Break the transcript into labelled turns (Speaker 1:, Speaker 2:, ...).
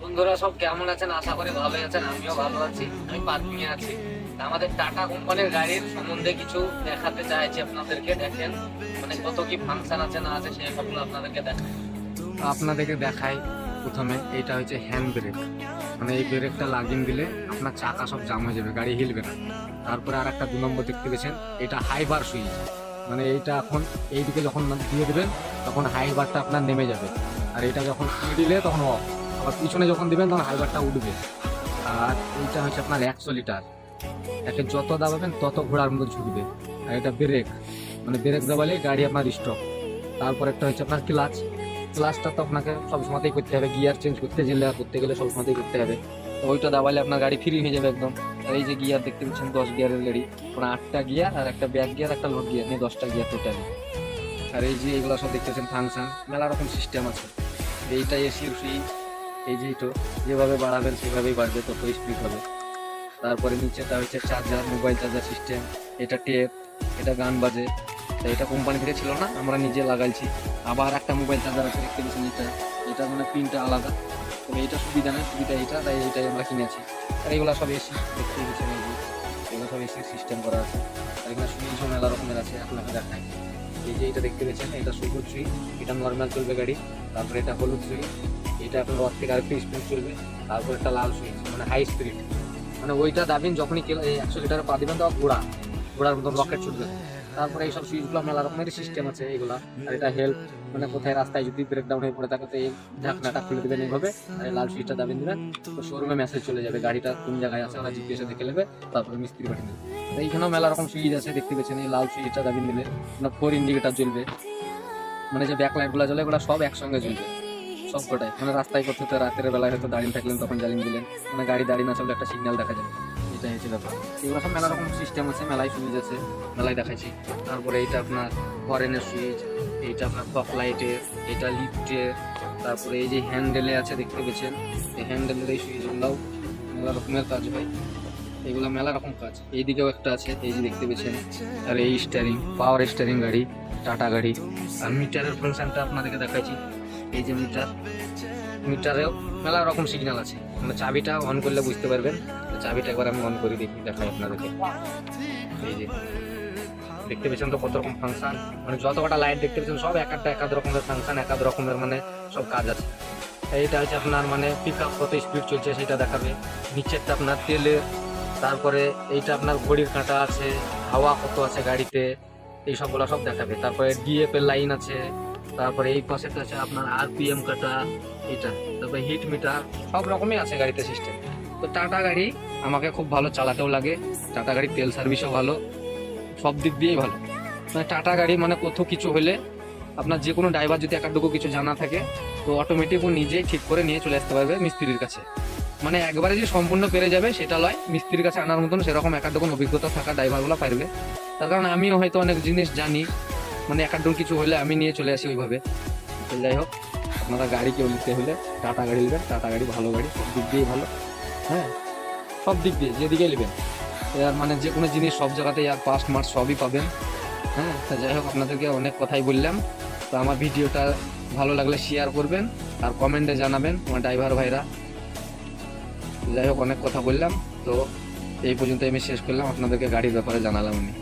Speaker 1: বন্ধুরা সব কেমন আছেন? আশা করি ভালোই আছেন। আমিও ভালো আছি। আমি পার্কিং এ আছি। আমাদের টাটা কোম্পানির গাড়ির সম্বন্ধে কিছু দেখাতে চাইছি আপনাদেরকে। দেখেন মানে কত কি ফাংশন আছে না আছে সেই সবগুলো আপনাদেরকে দেখাই। প্রথমে এইটা হচ্ছে হ্যান্ড ব্রেক, মানে এই ব্রেকটা লাগিয়ে দিলে আপনার চাকা সব জাম হয়ে যাবে, গাড়ি হিলবে না। তারপরে আর একটা 2 নম্বর দেখতে পেয়েছেন, এটা হাই বার সুইচ, মানে এইটা এখন এইদিকে যখন দিয়ে দেবেন তখন হাই বারটা আপনার নেমে যাবে, আর এটা যখন দিলে তখন অফ। আবার পিছনে যখন দিবেন তখন হাই বারটা উঠবে। আর এইটা হচ্ছে আপনার 100 লিটার, একে যত দাবাবেন তত ঘোড়ার মতো ঝুঁকবে। আর এটা ব্রেক, মানে ব্রেক দাবালে গাড়ি আপনার স্টপ। তারপর একটা হচ্ছে আপনার ক্লাচ, ক্লাচটা তো আপনাকে সবসময়তেই করতে হবে, গিয়ার চেঞ্জ করতে গেলে সবসময়তেই করতে হবে। তো ওইটা দাবালে আপনার গাড়ি ফ্রি হয়ে যাবে একদম। আর এই যে গিয়ার দেখতে পাচ্ছেন 10 গিয়ারের গাড়ি, মানে 8টা গিয়ার আর একটা ব্যাক গিয়ার একটা লোড গিয়ার নিয়ে 10টা গিয়ার টোটালি। আর এই যে এগুলো সব দেখতেছেন ফাংশন, মেলা রকম সিস্টেম আছে। এইটা এসির সুইচ, এই যে এটা যেভাবে বাড়াবেন সেভাবেই বাড়বে, তত স্পিড হবে। তারপরে নিচেটা হচ্ছে চার্জার, মোবাইল চার্জার সিস্টেম। এটা টেপ, এটা গান বাজে। তো এটা কোম্পানি থেকে ছিল না, আমরা নিজে লাগাইছি। আবার একটা মোবাইল চার্জার আছে দেখতে পেয়েছেন, এটা মানে পিনটা আলাদা। তবে এইটা সুবিধা নেই, সুবিধা এইটা, তাই এইটাই আমরা কিনেছি। আর এগুলো সব এসি দেখতে পেয়েছেন, এই যে এগুলো সব এসির সিস্টেম করা আছে। আর এখানে সুইচও মেলা রকমের আছে, আপনাকে দেখায়। এই যে এটা দেখতে পেয়েছেন, এটা সবুজ সুইচ, এটা নর্মাল চলবে গাড়ি। তারপরে এটা হলুদ সুইচ, এটা আপনার রথ থেকে আরেকটু স্পিড চলবে। তারপর একটা লাল সুইচ, মানে হাই স্পিড, মানে ওইটা দাবিন যখনই 100 লিটারে পা দিবেন তখন ঘোড়ার মতো রকেট ছুটবে। তারপরে এইসব সুইচগুলো মেলা রকমের সিস্টেম আছে এইগুলা। আর এটা হেল্প, মানে কোথায় রাস্তায় যদি ব্রেকডাউন হয়ে পড়ে থাকে তো এই ঢাকনাটা খুলে দেবেন এইভাবে, আর এই লাল সুইচটা দাবিয়ে দেবেন, তো শোরুমে মেসেজ চলে যাবে গাড়িটা কোন জায়গায় আছে, ওরা জিপিএসে দেখে নেবে, তারপরে মিস্ত্রি পাঠিয়ে দেবে। তো এইখানেও মেলা রকম সুইচ আছে দেখতে পেয়েছেন। এই লাল সুইচটা দাবিয়ে দিলে আপনার 4 ইন্ডিকেটার জ্বলবে, মানে যে ব্যাক লাইট গুলো জ্বলে ওগুলো সব একসঙ্গে জ্বলবে সবকটাই। মানে রাস্তায় করতে রাতের বেলায় হয়তো দাঁড়িয়ে থাকলেন তখন জ্বালিয়ে দিলেন, মানে গাড়ি দাঁড়িয়ে না চললে একটা সিগন্যাল দেখা যাবে। এটা হচ্ছে ব্যাপার। এগুলো সব মেলা রকম সিস্টেম আছে, মেলায় সুইচ আছে, মেলায় দেখাচ্ছি। তারপরে এইটা আপনার হরেনের সুইচ, এইটা আপনার ফক লাইটের, এটা লিফটের। তারপরে এই যে হ্যান্ডেলে আছে দেখতে পেয়েছেন, এই হ্যান্ডেলের এই সুইচগুলোও মেলা রকমের কাজ হয়। এগুলো মেলা রকম কাজ। এইদিকেও একটা আছে, এই যে দেখতে পেয়েছেন। আর এই স্টিয়ারিং, পাওয়ার স্টিয়ারিং গাড়ি, টাটা গাড়ি। আর মিটারের ফাংশনটা আপনাদেরকে দেখাচ্ছি। এই যে মিটারেও মেলা রকম সিগন্যাল আছে, মানে চাবিটা অন করলে বুঝতে পারবেন। চাবিটা একবার আমি অন করে দেখাই আপনাদেরকে। এই যে দেখতে পেয়েছেন তো কত রকম ফাংশন, মানে যত কটা লাইট দেখতে পেয়েছেন সব এক রকমের ফাংশন, এক রকমের মানে সব কাজ আছে। এইটা হচ্ছে আপনার মানে পিক আপ কত স্পিড চলছে সেটা দেখাবে। নিচেরটা আপনার তেলের, তারপরে এইটা আপনার ঘড়ির কাঁটা আছে, হাওয়া কত আছে গাড়িতে, এই সবগুলো সব দেখাবে। তারপরে ডিএফ এর লাইন আছে, তারপরে এই পাশেটা আছে আপনার আরপিএম কাটা, এটা তারপরে হিট মিটার, সব রকমই আছে গাড়িতে সিস্টেম। তো টাটা গাড়ি আমাকে খুব ভালো, চালাতেও লাগে। টাটা গাড়ির তেল সার্ভিসও ভালো, সব দিক দিয়েই ভালো। মানে টাটা গাড়ি মানে কোথাও কিছু হলে আপনার যে কোনো ড্রাইভার যদি একাটুকু কিছু জানা থাকে তো অটোমেটিক ও নিজেই ঠিক করে নিয়ে চলে আসতে পারবে মিস্ত্রির কাছে। মানে একবারে যে সম্পূর্ণ পেরে যাবে সেটা নয়, মিস্ত্রির কাছে আনার মতন সেরকম একাটুকু অভিজ্ঞতা থাকা ড্রাইভারগুলো পারবে। তার কারণ আমিও হয়তো অনেক জিনিস জানি, মানে একাটুকু কিছু হলে আমি নিয়ে চলে আসি ওইভাবে। তো যাই হোক, আপনারা গাড়ি কেউ নিতে হলে টাটা গাড়ি নেবেন। টাটা গাড়ি ভালো গাড়ি, সব দিক দিয়েই ভালো। হ্যাঁ, সব দিক দিয়ে যেদিকে নেবেন, এর মানে যে কোনো জিনিস সব জায়গাতেই আর পাস্ট মার্চ সবই পাবেন। হ্যাঁ, তো যাই হোক, আপনাদেরকে অনেক কথাই বললাম। তো আমার ভিডিওটা ভালো লাগলে শেয়ার করবেন আর কমেন্টে জানাবেন আমার ড্রাইভার ভাইরা। যাই হোক, অনেক কথা বললাম, তো এই পর্যন্ত আমি শেষ করলাম, আপনাদেরকে গাড়ির ব্যাপারে জানালাম আমি।